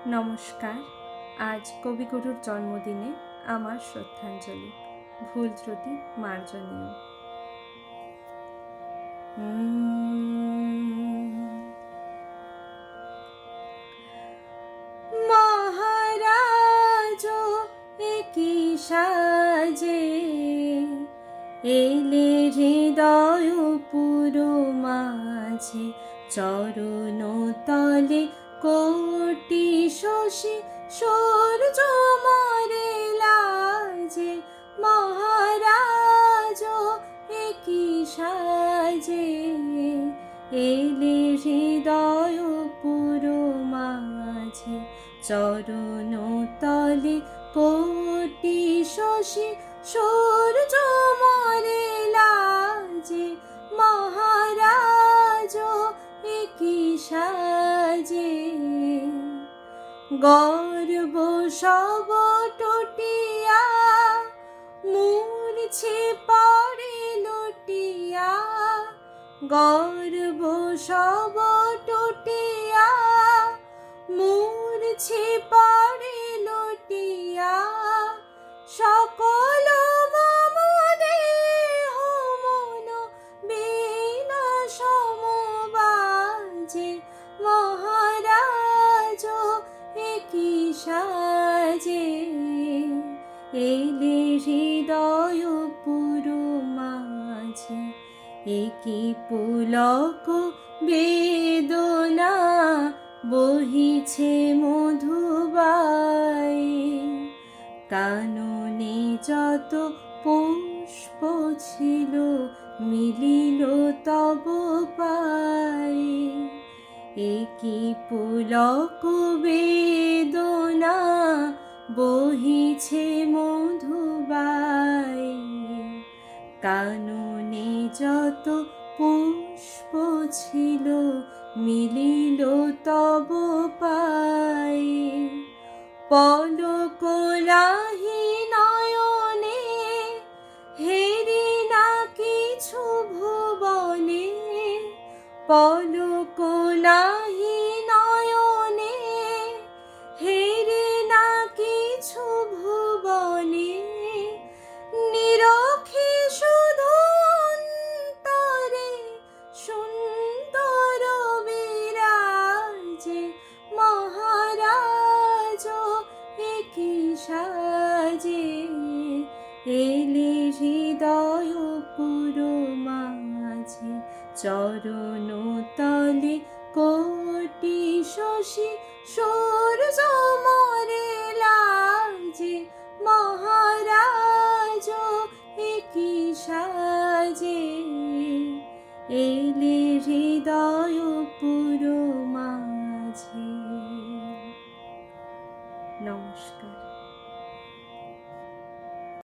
নমস্কার। আজ কবিগুরুর জন্মদিনে আমার শ্রদ্ধাঞ্জলি। ভুল ত্রুটি মার্জনীয়। মহারাজ একি সাজে এলে হৃদয় পুরো মাঝে, চরণ তলে কোটি শশী সূর্য মরে লাজে। মহারাজ একি সাজে এলে হৃদয় পুরো মাঝে, চরণ তলে কোটি শশী সূর্য মরে লাজে। মহারাজ একি সাজে গর্ব সব টুটিয়া, মূর্ছে পড়ে লুটিয়া। গর্ব সব টুটিয়া, মূর্ছে পড়ে লুটিয়া। সকল মম দেহ মন বীণা সমবাজে। মহারাজ একি সাজে এলে হৃদয় পুরো মাঝে। একি পুলক বেদনা বহিছে মধুবাই, কাননে যত পুষ্প ছিল মিলিল তব পাই। একি পুলক বেদনা বহিছে মধুবাই, কাননে যত পুষ্প ছিল মিলিল তব পাই। পলক নাহি নয়নে হেরি না কিছু ভুবনে। পলক নাহি নয়নে হেরি না কিছু ভুবনে। নিরখে শুধু অন্তরে সুন্দর বিরাজে। মহারাজ একি সাজে এলে হৃদয় পুরো মাঝে, চরণ তলে কোটি শশী সূর্য মরে লাজে। মহারাজ একি সাজে এলে হৃদয় পুরো